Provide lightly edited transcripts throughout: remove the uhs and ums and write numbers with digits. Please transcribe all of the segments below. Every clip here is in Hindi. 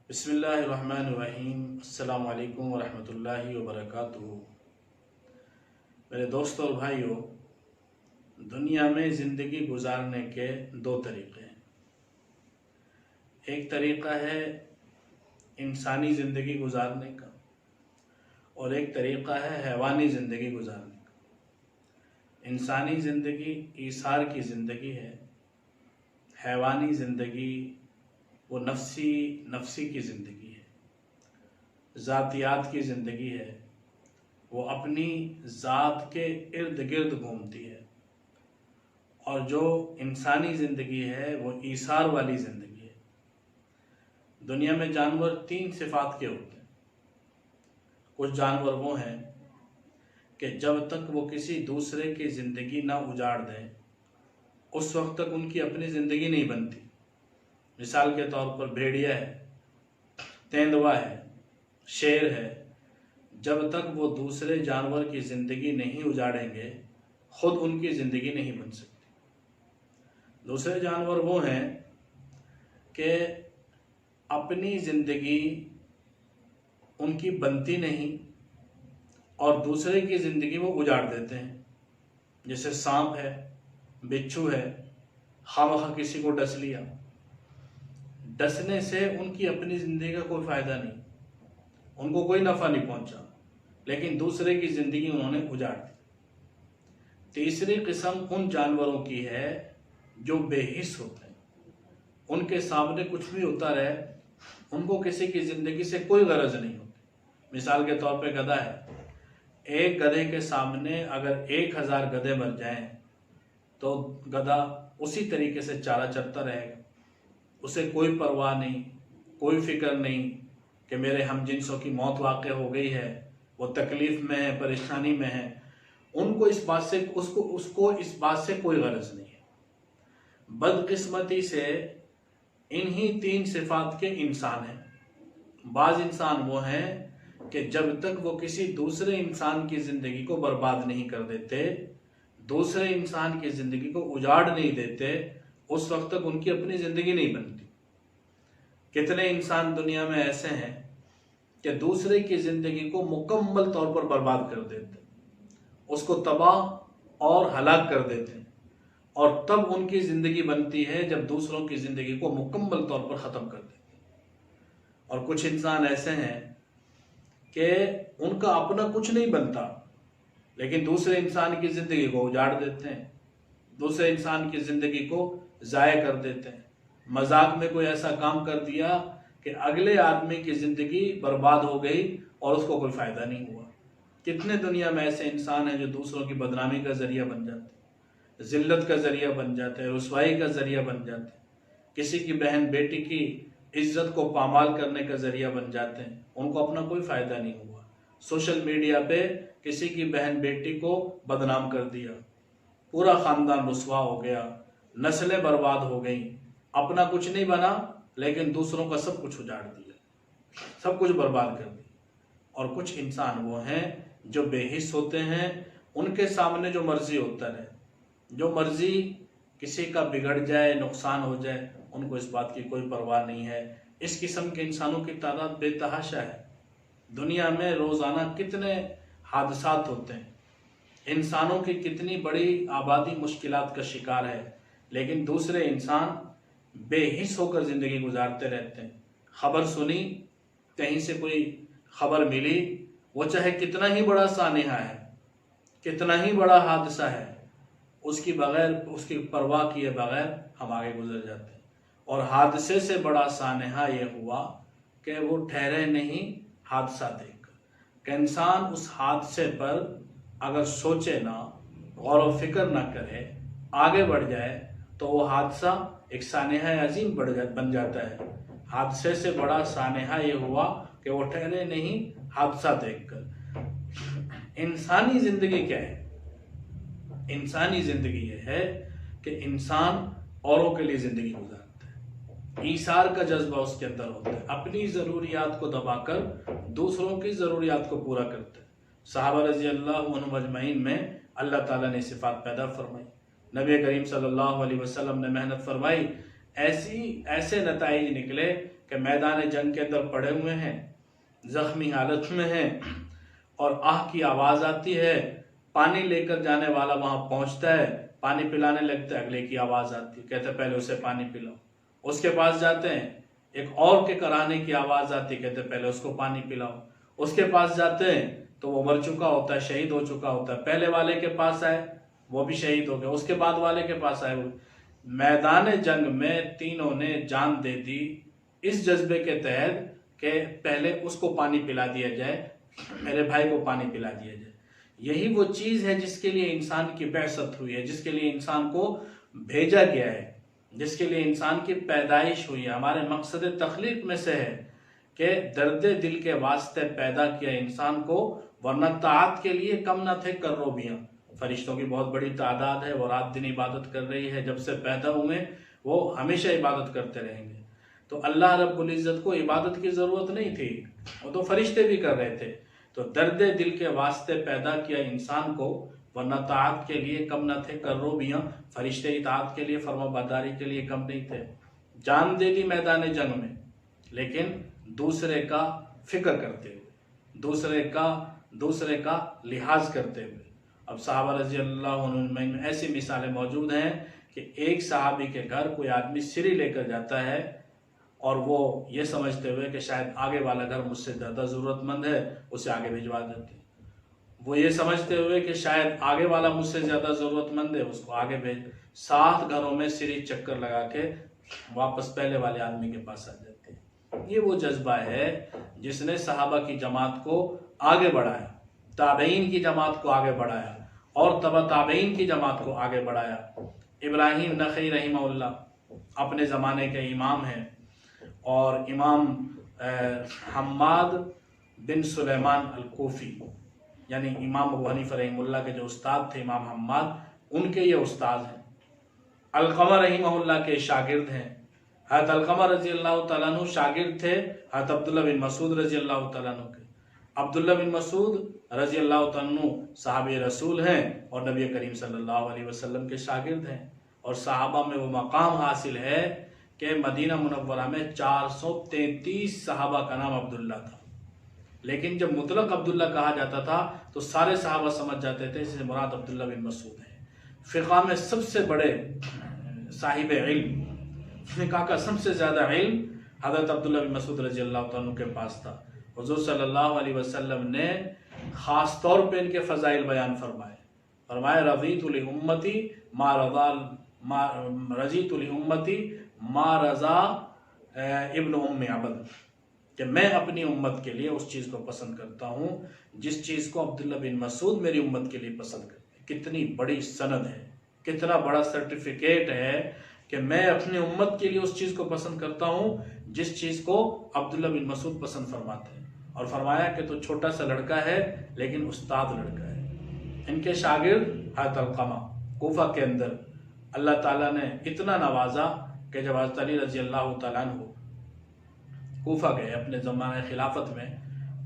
बिस्मिल्लाहिर्रहमानिर्रहीम। अस्सलामु अलैकुम वरहमतुल्लाहि वबरकातुहू। मेरे दोस्तों और भाइयों, दुनिया में ज़िंदगी गुजारने के दो तरीक़े हैं। एक तरीक़ा है इंसानी ज़िंदगी गुजारने का और एक तरीक़ा है हैवानी ज़िंदगी गुजारने का। इंसानी ज़िंदगी ईसार की ज़िंदगी है, हैवानी ज़िंदगी वो नफ्सी की ज़िंदगी है, ज़ातियात की ज़िंदगी है। वो अपनी ज़ात के इर्द गिर्द घूमती है। और जो इंसानी ज़िंदगी है वो ईसार वाली ज़िंदगी है। दुनिया में जानवर तीन सिफात के होते हैं। कुछ जानवर वो हैं कि जब तक वो किसी दूसरे की ज़िंदगी ना उजाड़ दें उस वक्त तक उनकी अपनी ज़िंदगी नहीं बनती। मिसाल के तौर पर भेड़िया है, तेंदुआ है, शेर है। जब तक वो दूसरे जानवर की ज़िंदगी नहीं उजाड़ेंगे खुद उनकी ज़िंदगी नहीं बन सकती। दूसरे जानवर वो हैं कि अपनी ज़िंदगी उनकी बनती नहीं और दूसरे की ज़िंदगी वो उजाड़ देते हैं। जैसे सांप है, बिच्छू है, खामखा किसी को डस लिया। डसने से उनकी अपनी ज़िंदगी का कोई फ़ायदा नहीं, उनको कोई नफ़ा नहीं पहुंचा, लेकिन दूसरे की ज़िंदगी उन्होंने उजाड़ दी। तीसरी किस्म उन जानवरों की है जो बेहिस होते हैं। उनके सामने कुछ भी होता रहे, उनको किसी की ज़िंदगी से कोई गरज नहीं होती। मिसाल के तौर पे गधा है, एक गधे के सामने अगर 1000 गधे मर जाएं तो गधा उसी तरीके से चारा चरता रहेगा। उसे कोई परवाह नहीं, कोई फिक्र नहीं कि मेरे हमजिनसों की मौत वाक़ हो गई है, वो तकलीफ़ में है, परेशानी में है। उनको इस बात से उसको इस बात से कोई गरज नहीं है। बदकिस्मती से इन्हीं तीन सिफात के इंसान हैं। बाज़ इंसान वो हैं कि जब तक वो किसी दूसरे इंसान की ज़िंदगी को बर्बाद नहीं कर देते, दूसरे इंसान की ज़िंदगी को उजाड़ नहीं देते, उस वक्त तक उनकी अपनी ज़िंदगी नहीं बनती। कितने इंसान दुनिया में ऐसे हैं कि दूसरे की ज़िंदगी को मुकम्मल तौर पर बर्बाद कर देते, उसको तबाह और हलाक कर देते हैं, और तब उनकी ज़िंदगी बनती है जब दूसरों की ज़िंदगी को मुकम्मल तौर पर ख़त्म कर देते हैं। और कुछ इंसान ऐसे हैं कि उनका अपना कुछ नहीं बनता, लेकिन दूसरे इंसान की ज़िंदगी को उजाड़ देते हैं, दूसरे इंसान की ज़िंदगी को ज़ाय कर देते हैं। मजाक में कोई ऐसा काम कर दिया कि अगले आदमी की ज़िंदगी बर्बाद हो गई और उसको कोई फ़ायदा नहीं हुआ। कितने दुनिया में ऐसे इंसान हैं जो दूसरों की बदनामी का ज़रिया बन जाते, ज़िल्लत का ज़रिया बन जाते हैं, रुसवाई का ज़रिया बन जाते हैं, किसी की बहन बेटी की इज्जत को पामाल करने का ज़रिया बन जाते हैं। उनको अपना कोई फ़ायदा नहीं हुआ। सोशल मीडिया पे किसी की बहन बेटी को बदनाम कर दिया, पूरा ख़ानदान रुसवा हो गया, नस्लें बर्बाद हो गई, अपना कुछ नहीं बना लेकिन दूसरों का सब कुछ उजाड़ दिया, सब कुछ बर्बाद कर दिया। और कुछ इंसान वो हैं जो बेहिस होते हैं, उनके सामने जो मर्जी होता रहे, जो मर्जी किसी का बिगड़ जाए, नुकसान हो जाए, उनको इस बात की कोई परवाह नहीं है। इस किस्म के इंसानों की तादाद बेतहाशा है। दुनिया में रोज़ाना कितने हादसात होते हैं, इंसानों की कितनी बड़ी आबादी मुश्किलात का शिकार है, लेकिन दूसरे इंसान बेहिस होकर ज़िंदगी गुजारते रहते हैं। ख़बर सुनी, कहीं से कोई ख़बर मिली, वो चाहे कितना ही बड़ा सानेहा है, कितना ही बड़ा हादसा है, उसकी परवाह किए बगैर हम आगे गुजर जाते हैं। और हादसे से बड़ा सानेहा ये हुआ कि वो ठहरे नहीं हादसा देखकर, कि इंसान उस हादसे पर अगर सोचे ना, गौर व फिक्र ना करे, आगे बढ़ जाए, तो वो हादसा एक सानेहा अजीम बन जाता है। हादसे से बड़ा सानेहा ये हुआ कि वो ठहरे नहीं हादसा देखकर। इंसानी ज़िंदगी क्या है? इंसानी ज़िंदगी ये है कि इंसान औरों के लिए ज़िंदगी गुजारता है। ईसार का जज्बा उसके अंदर होता है, अपनी ज़रूरियात को दबाकर दूसरों की ज़रूरियात को पूरा करता है। सहाबा रज़ी अल्लाह अन्हुम अजमईन में अल्लाह ताला ने सिफ़ात पैदा फरमाई, नबी करीम सल्लल्लाहु अलैहि वसल्लम ने मेहनत फरमाई, ऐसे नताइज निकले कि मैदान जंग के अंदर पड़े हुए हैं, जख्मी हालत में हैं, और आह की आवाज़ आती है, पानी लेकर जाने वाला वहाँ पहुँचता है, पानी पिलाने लगता है, अगले की आवाज़ आती है, कहते पहले उसे पानी पिलाओ। उसके पास जाते हैं, एक और के कराने की आवाज़ आती है, कहते पहले उसको पानी पिलाओ। उसके पास जाते हैं तो वो मर चुका होता है, शहीद हो चुका होता है। पहले वाले के पास आए, वो भी शहीद हो गया। उसके बाद वाले के पास आए, वो मैदान जंग में तीनों ने जान दे दी इस जज्बे के तहत कि पहले उसको पानी पिला दिया जाए, मेरे भाई को पानी पिला दिया जाए। यही वो चीज़ है जिसके लिए इंसान की बैसत हुई है, जिसके लिए इंसान को भेजा गया है, जिसके लिए इंसान की पैदाइश हुई है। हमारे मकसद तख्लीक में से है कि दर्द दिल के वास्ते पैदा किया इंसान को, वरना ताअत के लिए कम न थे कर्रोबियाँ। फरिश्तों की बहुत बड़ी तादाद है, वो रात दिन इबादत कर रही है, जब से पैदा हुए वो हमेशा इबादत करते रहेंगे। तो अल्लाह रब्बुल इज़्ज़त को इबादत की ज़रूरत नहीं थी, वो तो फरिश्ते भी कर रहे थे। तो दर्द दिल के वास्ते पैदा किया इंसान को, वरना ताअत के लिए कम न थे कर्रोबियाँ। फरिश्ते इताअत के लिए, फरमाबरदारी के लिए कम नहीं थे। जान दे दी मैदान जंग में, लेकिन दूसरे का फिक्र करते हुए, दूसरे का लिहाज करते हुए। अब सहाबा रजी अल्लाह अन्हुम में ऐसी मिसालें मौजूद हैं कि एक सहाबी के घर कोई आदमी सिरी लेकर जाता है और वो ये समझते हुए कि शायद आगे वाला घर मुझसे ज़्यादा ज़रूरतमंद है, उसे आगे भिजवा देते हैं। वो ये समझते हुए कि शायद आगे वाला मुझसे ज़्यादा ज़रूरतमंद है, उसको आगे भेज, 7 घरों में सिरी चक्कर लगा के वापस पहले वाले आदमी के पास आ जाते हैं। ये वो जज्बा है जिसने सहाबा की जमात को आगे बढ़ाया, ताबईन की जमात को आगे बढ़ाया, और तबा ताबईन की जमात को आगे बढ़ाया। इब्राहिम नखई रहिमहुल्लाह अपने ज़माने के इमाम हैं, और इमाम हम्माद बिन सुलेमान अल-कूफ़ी, यानी इमाम अबू हनीफा रहिमहुल्लाह के जो उस्ताद थे इमाम हम्माद, उनके ये उस्ताद हैं। अलक़मा रहिमहुल्लाह के शागिर्द हैं। हज़रत अलक़मा रज़ी अल्लाह तआला अन्हु शागिर्द थे हज़रत अब्दुल्लाह बिन मसूद रज़ी अल्लाह तआला अन्हु के। अब्दुल्लाह बिन मसूद रज़ी अल्लाह तआला अन्हु साहबे रसूल हैं और नबी करीम सल्लल्लाहु अलैहि वसल्लम के शागिर्द हैं, और सहाबा में वो मकाम हासिल है कि मदीना मुनव्वरा में 433 सहाबा का नाम अब्दुल्ला था। लेकिन जब मुतलक अब्दुल्ला कहा जाता था तो सारे सहाबा समझ जाते थे इससे मुराद अब्दुल्ला बिन मसूद है। फ़िक़्ह में सबसे बड़े साहिब इल्म, फ़िक़्ह का सबसे ज़्यादा इल्म हज़रत अब्दुल्ला बिन मसूद रज़ी अल्लाह तआला अन्हु के पास था। हुज़ूर सल्लल्लाहु अलैहि वसल्लम ने ख़ास तौर पे इनके फ़ज़ाइल बयान फरमाए रज़ीतु लि उम्मती मा रज़ा इब्न उम्मे अबद, कि मैं अपनी उम्मत के लिए उस चीज़ को पसंद करता हूँ जिस चीज़ को अब्दुल्ला बिन मसूद मेरी उम्मत के लिए पसंद करते हैं। कितनी बड़ी सनद है, कितना बड़ा सर्टिफिकेट है कि मैं अपनी उम्मत के लिए उस चीज़ को पसंद करता हूँ जिस चीज़ को अब्दुल्ला बिन मसूद पसंद फरमाते हैं। और फरमाया कि तो छोटा सा लड़का है लेकिन उस्ताद लड़का है। इनके शागिर्द हज़रत अलक़मा कूफा के अंदर अल्लाह ताला ने इतना नवाजा कि जब हज़रत अली रज़ी अल्लाह तआला अन्हु कूफा गए अपने ज़माने खिलाफत में,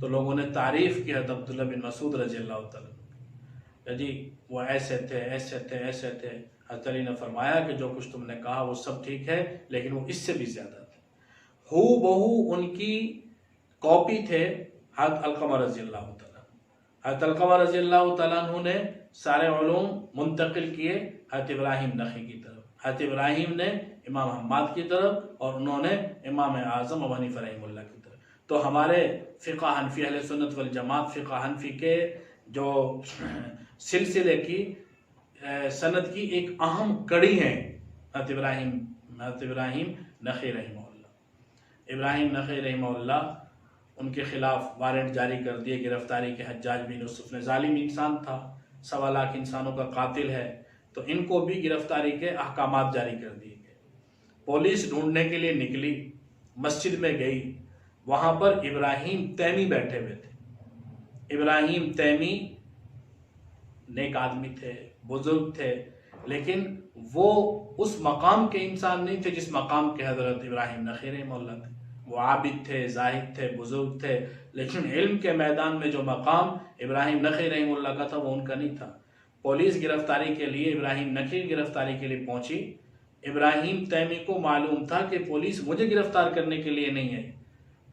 तो लोगों ने तारीफ़ की हज़रत अब्दुल्ला बिन मसूद रज़ी अल्लाह तआला, जी वो ऐसे थे ऐसे थे ऐसे थे। हज़रत अली ने फरमाया कि जो कुछ तुमने कहा वो सब ठीक है, लेकिन वो इससे भी ज़्यादा थे। हू बहू उनकी कॉपी थे हज़रत अलक़मा रज़ी अल्लाह तआला। हज़रत अलक़मा रज़ी अल्लाह तआला अन्हु ने सारे उलूम मुंतकिल किए हज़रत इब्राहिम नख़ी की तरफ। हज़रत इब्राहिम ने इमाम हम्माद की तरफ, और उन्होंने इमाम आज़म अबू हनीफ़ा रहिमहुल्लाह की तरफ। तो हमारे फ़िक़्ह हनफ़ी अहले सुन्नत वल जमात फ़िक़्ह हनफ़ी के जो सिलसिले की सनद की एक अहम कड़ी है हज़रत इब्राहिम नख़ी रहिमहुल्लाह। इब्राहिम नख़ी रहिमहुल्लाह उनके ख़िलाफ़ वारंट जारी कर दिए गिरफ़्तारी के। हज्जाज बिन यूसुफ़ ने ज़ालिम इंसान था, 1.25 लाख इंसानों का कातिल है, तो इनको भी गिरफ़्तारी के अहकामात जारी कर दिए गए। पुलिस ढूंढने के लिए निकली, मस्जिद में गई, वहाँ पर इब्राहिम तैमी बैठे हुए थे। इब्राहिम तैमी नेक आदमी थे, बुजुर्ग थे, लेकिन वो उस मकाम के इंसान नहीं थे जिस मकाम के हज़रत इब्राहिम नख़ी रहिमहुल्लाह थे। वो आबिद थे, जाहिद थे, बुजुर्ग थे, लेकिन इल्म के मैदान में जो मकाम इब्राहिम नख़ी रहिमहुल्लाह का था वो उनका नहीं था। पुलिस गिरफ्तारी के लिए, इब्राहिम नख़ी गिरफ्तारी के लिए पहुंची, इब्राहिम तैमी को मालूम था कि पुलिस मुझे गिरफ्तार करने के लिए नहीं आई।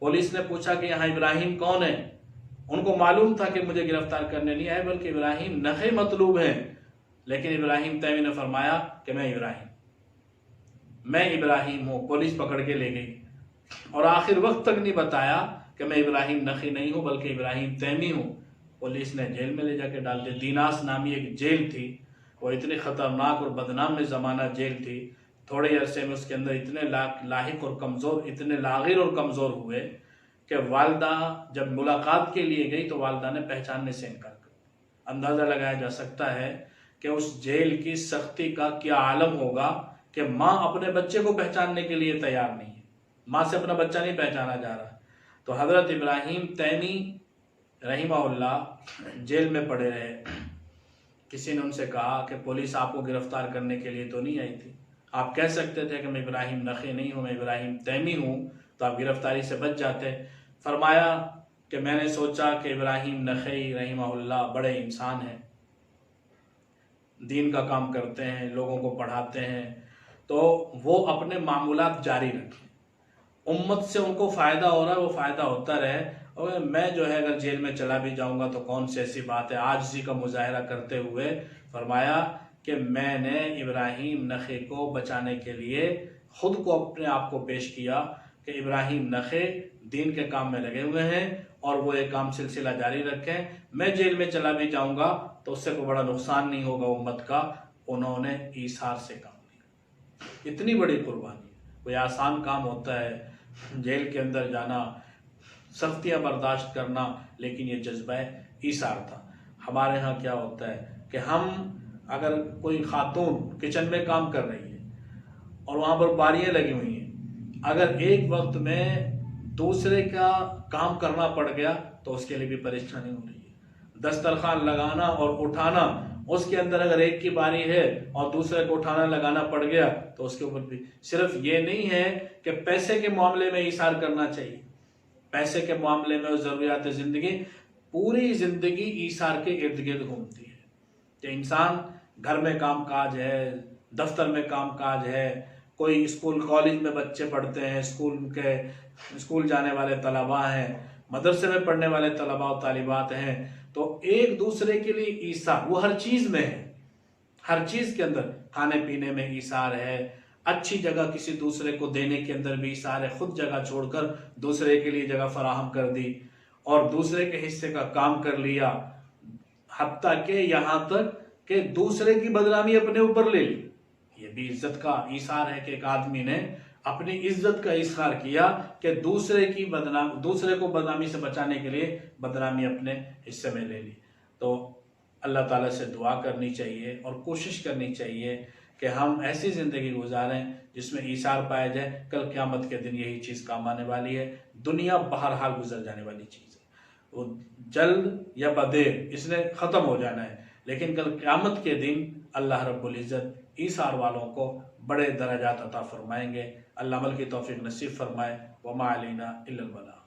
पुलिस ने पूछा कि यहाँ इब्राहिम कौन है, उनको मालूम था कि मुझे गिरफ्तार करने नहीं आए बल्कि इब्राहिम नखे मतलूब हैं। लेकिन इब्राहिम तैमी ने फरमाया कि मैं इब्राहिम हूँ। पुलिस पकड़ के ले गई और आखिर वक्त तक नहीं बताया कि मैं इब्राहिम नखी नहीं हूँ बल्कि इब्राहिम तैमी हूँ। पुलिस ने जेल में ले जाके डाल दिया। दीनास नामी एक जेल थी, वो इतनी ख़तरनाक और बदनाम में ज़माना जेल थी। थोड़े अरसे में उसके अंदर इतने लाहिक और कमज़ोर, इतने लागिर और कमज़ोर हुए कि वालदा जब मुलाकात के लिए गई तो वालदा ने पहचानने से इनकार कर। अंदाज़ा लगाया जा सकता है कि उस जेल की सख्ती का क्या आलम होगा कि माँ अपने बच्चे को पहचानने के लिए तैयार नहीं है, माँ से अपना बच्चा नहीं पहचाना जा रहा। तो हज़रत इब्राहिम तैमी रहीमहुल्लाह जेल में पड़े रहे। किसी ने उनसे कहा कि पुलिस आपको गिरफ्तार करने के लिए तो नहीं आई थी, आप कह सकते थे कि मैं इब्राहिम नखी नहीं हूँ, मैं इब्राहिम तैमी हूँ, तो आप गिरफ्तारी से बच जाते। फरमाया कि मैंने सोचा कि इब्राहिम नखी रहीमहुल्लाह बड़े इंसान हैं, दीन का काम करते हैं, लोगों को पढ़ाते हैं, तो वो अपने मामूलात जारी रखें, उम्मत से उनको फ़ायदा हो रहा है वो फ़ायदा होता रहे, और मैं जो है अगर जेल में चला भी जाऊंगा तो कौन सी ऐसी बात है। आजिज़ी का मुजाहरा करते हुए फरमाया कि मैंने इब्राहिम नखे को बचाने के लिए ख़ुद को अपने आप को पेश किया कि इब्राहिम नखे दीन के काम में लगे हुए हैं और वो एक काम सिलसिला जारी रखें। मैं जेल में चला भी जाऊंगा तो उससे कोई बड़ा नुकसान नहीं होगा उम्मत का। उन्होंने ईसार से काम लिया। इतनी बड़ी कुर्बानी, कोई आसान काम होता है जेल के अंदर जाना, सख्तियाँ बर्दाश्त करना, लेकिन ये जज्बा ईसार था। हमारे यहाँ क्या होता है कि हम अगर कोई खातून किचन में काम कर रही है और वहाँ पर बारियाँ लगी हुई हैं, अगर एक वक्त में दूसरे का काम करना पड़ गया तो उसके लिए भी परेशानी हो रही है। दस्तरखान लगाना और उठाना, उसके अंदर अगर एक की बारी है और दूसरे को उठाना लगाना पड़ गया तो उसके ऊपर भी। सिर्फ ये नहीं है कि पैसे के मामले में ईसार करना चाहिए, पैसे के मामले में ज़रूरियात ज़िंदगी, पूरी ज़िंदगी ईसार के इर्द गिर्द घूमती है। कि इंसान घर में काम काज है, दफ्तर में काम काज है, कोई स्कूल कॉलेज में बच्चे पढ़ते हैं, स्कूल जाने वाले तलबा हैं, मदरसे में पढ़ने वाले तलबा और तालिबात हैं, तो एक दूसरे के लिए ईसार वो हर चीज़ में है। हर चीज़ के अंदर खाने पीने में ईसार है, अच्छी जगह किसी दूसरे को देने के अंदर भी ईसार है। खुद जगह छोड़कर दूसरे के लिए जगह फराहम कर दी और दूसरे के हिस्से का काम कर लिया, हत्ता के यहाँ तक कि दूसरे की बदनामी अपने ऊपर ले ली। ये भी इज्जत का ईसार है कि एक आदमी ने अपनी इज्जत का इजहार किया कि दूसरे को बदनामी से बचाने के लिए बदनामी अपने हिस्से में ले ली। तो अल्लाह ताला से दुआ करनी चाहिए और कोशिश करनी चाहिए कि हम ऐसी ज़िंदगी गुजारें जिसमें ईसार पाया जाए। कल क़यामत के दिन यही चीज़ काम आने वाली है। दुनिया बहरहाल गुजर जाने वाली चीज़ है, वो जल्द या बदेर इसने ख़त्म हो जाना है, लेकिन कल क़यामत के दिन अल्लाह रब्बुल इज़्ज़त ईसार वालों को बड़े दर्जात अता फरमाएंगे। अल्लाह अमल की तौफीक नसीब फरमाए। वमा अलैना इल्लल बलाग।